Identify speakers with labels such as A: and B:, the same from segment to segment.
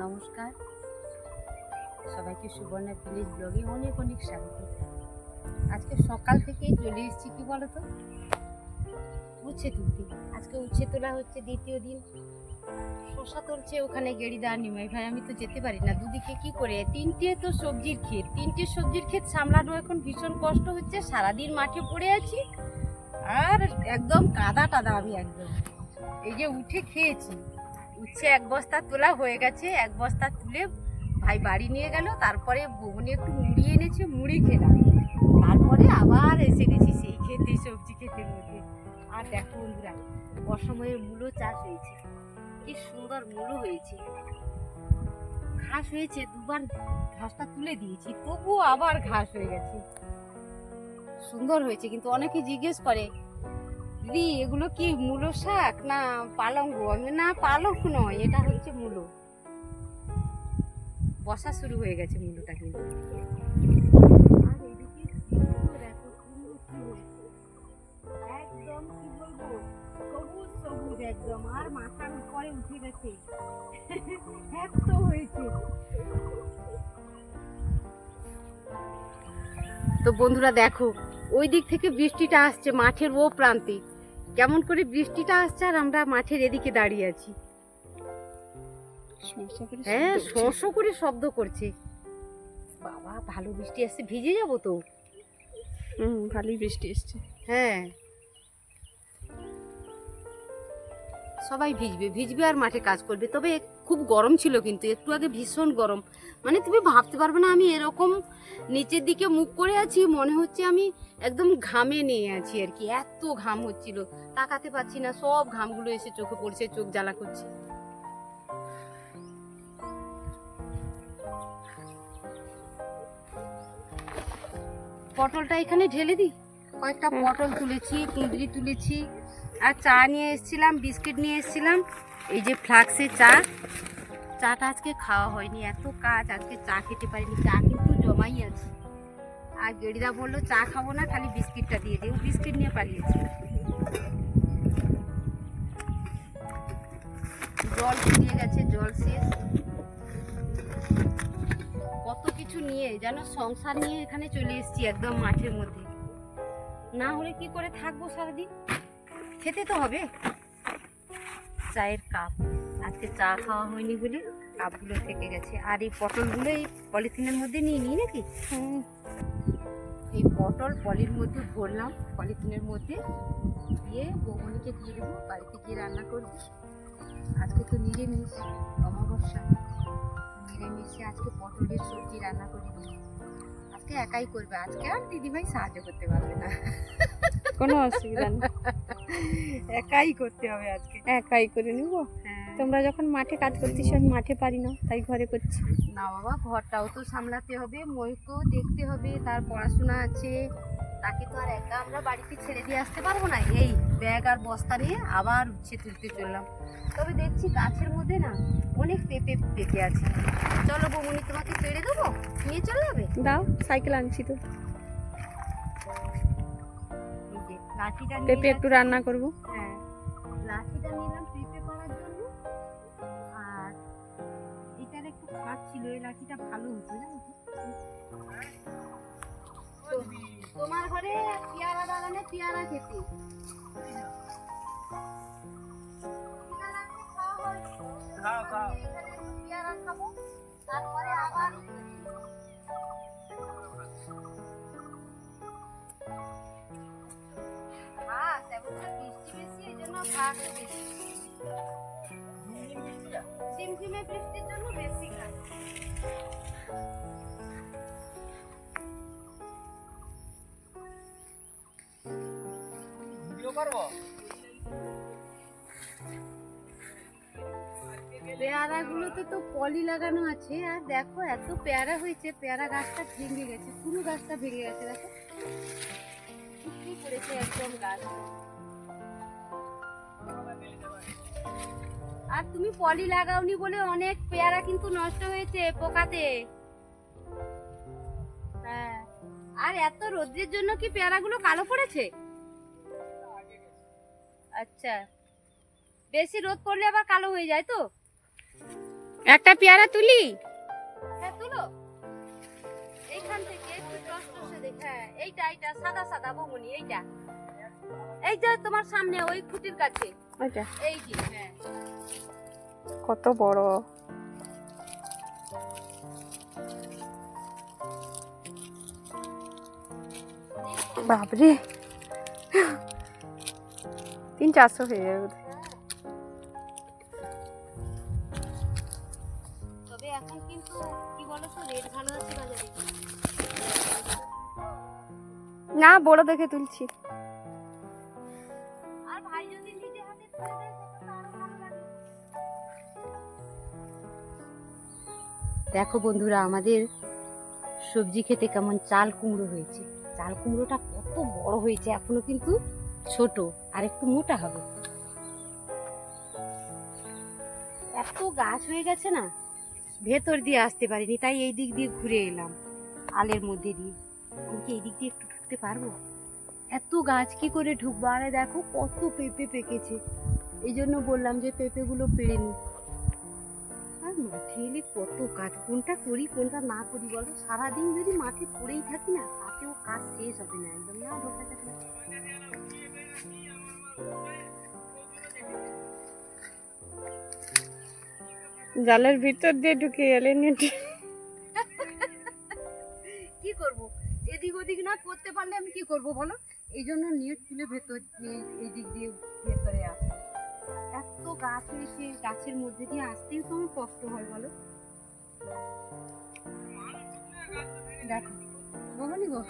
A: নমস্কার, সবাইকে সুবর্ণা ভিলেজ ব্লগে অনেক অনেক স্বাগত। আজকে সকাল থেকেই চলে এসেছি কি বলতো, উচ্ছে তুলতে। আজকে উচ্ছে তোলা হচ্ছে দ্বিতীয় দিন। শশা তুলছে ওখানে গেড়িদা নিমাই ভাই, আমি তো যেতে পারি না দুদিকে কি করে। তিনটে তো সবজির ক্ষেত, তিনটে সবজির ক্ষেত সামলানো এখন ভীষণ কষ্ট হচ্ছে। সারাদিন মাঠে পড়ে আছি আর একদম কাদা টাদা। আমি একদম এই যে উঠে খেয়েছি, উচ্ছে এক বস্তা তোলা হয়ে গেছে। এক বস্তা তুলে ভাই বাড়ি নিয়ে গেল, তারপরে বৌনি একটু মুড়ি এনেছে, মুড়ি খেলাম। তারপরে আবার এসে গেছি সেই খেতে, সবজি খেতের মধ্যে। আর দেখো বন্ধুরা, অসময়ে মূলো চাষ হয়েছে, কি সুন্দর মূলো হয়েছে। ঘাস হয়েছে, দুবার ঘাসটা তুলে দিয়েছি, তবুও আবার ঘাস হয়ে গেছে। সুন্দর হয়েছে, কিন্তু অনেকে জিজ্ঞেস করে দিদি এগুলো কি মূলো শাক না পালঙ্গ? না, পালক নয়, এটা হচ্ছে মূলো। বসা শুরু হয়ে গেছে মূলোটা কিন্তু। আর এদিকে দেখো একদম কি বলবো, সবুজ সবুজ একদম। আর মাথার উপরে উঠে গেছে, এত হয়েছে। তো বন্ধুরা দেখো, ওই দিক থেকে বৃষ্টিটা আসছে মাঠের ও প্রান্তে। কেমন করে বৃষ্টিটা আসছে আর আমরা মাঠের এদিকে দাঁড়িয়ে আছি। হ্যাঁ, শো করে শব্দ করছে। বাবা, ভালো বৃষ্টি আসছে, ভিজে যাব তো।
B: ভালোই বৃষ্টি এসছে।
A: হ্যাঁ, সবাই ভিজবে ভিজবে আর মাঠে কাজ করবে। তবে খুব গরম ছিল, কিন্তু একটু আগে ভীষণ গরম। মানে তুমি ভাবতে পারবে না, আমি এরকম নিচের দিকে মুখ করে আছি, মনে হচ্ছে আমি একদম ঘামে নিয়ে আছি আর কি। এত ঘাম হচ্ছিল, তাকাতে পারছি না, সব ঘামগুলো এসে চোখে পড়ছে, চোখ জ্বালা করছে। পটলটা এখানে ঢেলে দিই। কয়েকটা পটল তুলেছি, কুঁদরি তুলেছি, আর চা নিয়ে এসেছিলাম, বিস্কিট নিয়ে এসেছিলাম। এই যে ফ্লাক্সে চাটা আজকে খাওয়া হয়নি, এত কাজ, আজকে চা খেতে পারিনি। চা কিন্তু জমাই আছে। আর গেড়িদা বললো চা খাবো না, খালি বিস্কিটটা দিয়ে দিই। ও বিস্কিট নিয়ে পালিয়েছে। জল ফুরিয়ে গেছে, জল শেষ। কত কিছু নিয়ে যেন সংসার নিয়ে এখানে চলে এসেছি একদম মাঠের মধ্যে। না হলে কি করে থাকবো সারাদিন, খেতে তো হবে। চায়ের কাপ, আজকে চা খাওয়া হয়নি বলে কাপগুলো থেকে গেছে। আর এই পটলগুলো এই পলিথিনের মধ্যে নিয়ে নিই নাকি। এই পটল পলির মধ্যে ভরলাম, পলিথিনের মধ্যে দিয়ে বৌমনিকে দিয়ে দেবো, বাড়িতে গিয়ে রান্না করবো। আজকে তো নিরামিষ, অমাবস্যা, নিরামিষে আজকে পটলের সবজি রান্না করি। আজকে একাই করবে, আজকে আর দিদিভাই সাহায্য করতে পারবে না।
B: কোনো অসুবিধা নেই,
A: একাই করতে হবে আজকে।
B: একাই করে নিব।
A: হ্যাঁ,
B: তোমরা যখন মাঠে কাজ করতেছ, আমি মাঠে পারি না, তাই ঘরে করছি।
A: না বাবা, ঘরটাও তো সামলাতে হবে, ময়ূরকেও দেখতে হবে, তার পড়াশোনা আছে। তাকে তো আর একা আমরা বাড়িতে ছেড়ে দিয়ে আসতে পারবো না। এই ব্যাগ আর বস্তা নিয়ে আবার উচ্ছে তুলতে চললাম। তবে দেখছি গাছের মধ্যে না অনেক পেঁপে পেকে আছে। চলো বৌমনি, তোমাকে পেড়ে দেবো, নিয়ে চলে যাবে।
B: দাও, সাইকেল আনছি তো।
A: এই যে লাঠিটা নিয়ে
B: পেঁপে একটু রান্না করব।
A: হ্যাঁ, লাঠিটা নিলাম পেঁপে পাড়ার জন্য। আর এটার একটু খাট ছিল, এই লাঠিটা ভালো হতো জানো তো। তোমার ঘরে পেয়ারা বাগানে পেয়ারা খেতে পেয়ারা খাবো, তারপরে আবার ঘাস। এবছর বৃষ্টি বেশি, এই জন্য ঘাসও বেশি। ঝিমঝিমে বৃষ্টির জন্য বেশি ঘাস। পেয়ারা গুলোতে তো পলি লাগানো আছে, আর দেখো এত পেয়ারা হয়েছে, পেয়ারা গাছটা ভেঙে গেছে, পুরো গাছটা ভেঙে গেছে। দেখো কি করেছে একদম গাছ। আর তুমি পলি লাগাওনি বলে অনেক পেয়ারা কিন্তু নষ্ট হয়েছে পোকাতে। হ্যাঁ, আর এত রোদ্রের জন্য কি পেয়ারাগুলো কালো পড়েছে? আচ্ছা, বেশি রোদ পড়লে আবার কালো হয়ে যায় তো।
B: একটা পেয়ারা তুলি।
A: হ্যাঁ তুলো, এইখান থেকে একটু টসটসে দেখে। এইটা এইটা সাদা সাদা বমনি, এইটা এই যে তোমার সামনে ওই খুঁটির কাছে
B: ওইটা
A: এই যে। হ্যাঁ
B: কত বড়। বাপরে 300-400 হয়ে যাবে।
A: তবে এখন কিন্তু কি বলো তো, রেট ভালো আছে বাজারে।
B: না বড় দেখে তুলছি।
A: আর ভাই যদি নিজে হাতে তুলে দেয় তখন তো আরো ভালো লাগে। দেখো বন্ধুরা, আমাদের সবজি খেতে কেমন চাল কুমড়ো হয়েছে। চাল কুমড়োটা কত বড় হয়েছে, এখনো কিন্তু ছোট, আর একটু মোটা হবে। এত গাছ হয়ে গেছে না, ভেতর দিয়ে আসতে পারিনি, তাই এই দিক দিয়ে ঘুরে এলাম আলের মধ্যে দিয়ে। আমি কি এই দিক দিয়ে একটু ঢুকতে পারবো? এত গাছ কি করে ঢুকবো? আরে দেখো কত পেঁপে পেকেছে, এই জন্য বললাম যে পেঁপেগুলো পেড়ে নি। আর মাঠে এলে কত কাজ, কোনটা করি কোনটা না করি বলো? সারাদিন যদি মাঠে পড়েই থাকি না, তাতেও কাজ শেষ হবে না একদম। না ঢোকা যাবে না।
B: জালের ভিতর দিয়ে ঢুকে এলে
A: কি করব? এদিক ওদিক না করতে পারলে আমি কি করব বলো? এই জন্য নেট তুলে ভেতর দিয়ে এই দিক দিয়ে ভেতরে আসি। এত গাছ এসে গাছের মধ্যে দিয়ে আসতেই তো আমার কষ্ট হয় বলো। দেখো বমনি গো,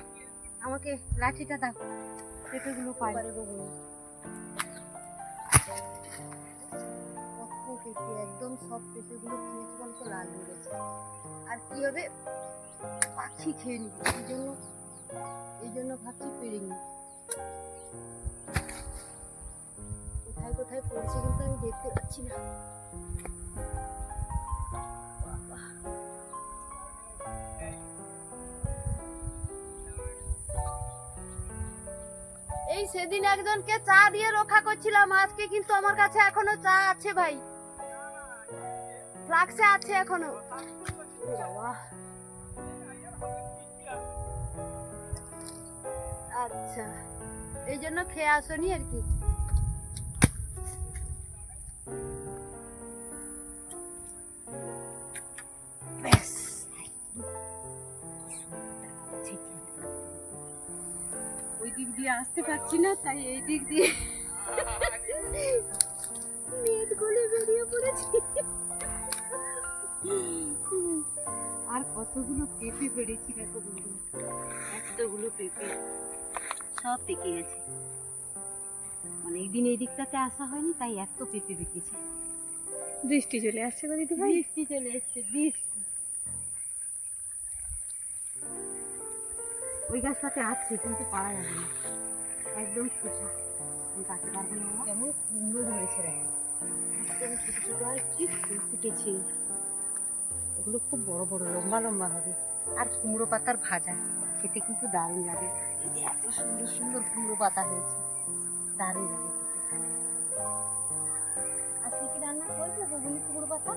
A: আমাকে লাঠিটা দাও, পেঁপেগুলো পারে বমনি। কত পেঁপে, একদম সব পেঁপেগুলো কিনেছি বলতো লাল হয়ে গেছে। আর কি হবে, পাখি খেয়ে নিবে, এই জন্য ভাবছি পেরে নি। কোথায় কোথায় পড়ছে কিন্তু আমি দেখতে পাচ্ছি না। বাবা। এই সেদিন একজনকে চা দিয়ে রক্ষা করছিলাম, আজকে কিন্তু আমার কাছে এখনো চা আছে ভাই, ফ্লাক্সে আছে এখনো। বাবা আচ্ছা, এই জন্য খেয়ে আসনি আর কি। ব্যাস, ওই দিক দিয়ে আসতে পারছি না, তাই এই দিক দিয়ে নেট গলে বেরিয়ে পড়েছি। আর কতগুলো পেঁপে পেড়েছি দেখো বন্ধু, এতগুলো পেঁপে সব পেকে গেছে। অনেকদিন এই দিকটাতে আসা হয়নি, তাই এত পেঁপে পেকেছে।
B: বৃষ্টি চলে আসছে গো দিদি ভাই।
A: বৃষ্টি চলে এসছে, বৃষ্টি। ওই গাছটাতে আছে কিন্তু পারা যাবে না, একদম খোসা, আমি কাটতে পারবো না। কেমন কুমড়ো ধরেছে দেখো, একদম ছোট ছোট, আর কি ফুল ফুটেছে। ওগুলো খুব বড় বড় লম্বা লম্বা হবে। আর কুমড়ো পাতার ভাজা খেতে কিন্তু দারুণ লাগে। এই যে এত সুন্দর সুন্দর কুমড়ো পাতা হয়েছে, দারুণ লাগে খেতে। আজকে কি রান্না করবে বগুনি কুমড়ো পাতা?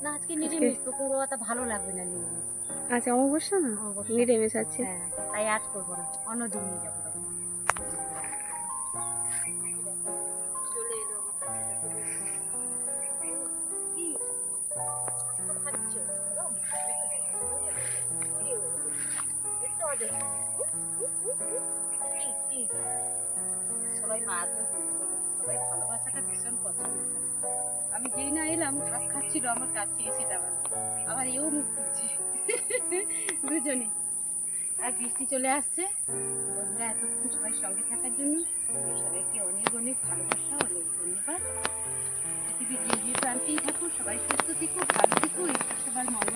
A: না আজকে নিরামিষ তো, কুমড়ো পাতা ভালো লাগবে না নিরামিষ।
B: আচ্ছা অমাবস্যা না,
A: অমাবস্যা।
B: নিরামিষ আছে।
A: হ্যাঁ, তাই আজ করবো না, অন্যদিন নিয়ে যাবো তখন। চলে এলো আমার কাছে দেখো। কি আজকে খাচ্ছ গরম? একটু হবে। কি সবাই মাছ ধরতে, সবাই ভালোবাসাটা ভীষণ পছন্দ করে। আমি যেই না এলাম ঘাস খাচ্ছিল আমার কাছে এসে দাঁড়ালো, আবার এও মুখ তুলছে দুজনে। আর বৃষ্টি চলে আসছে। বন্ধুরা এতক্ষণ সবাই সঙ্গে থাকার জন্য সবাইকে অনেক অনেক ভালোবাসা, অনেক ধন্যবাদ। পৃথিবীর যে যে প্রান্তেই থাকুক সবাই সুস্থ থেকো, ভালো থেকো, ঈশ্বর সবার মঙ্গল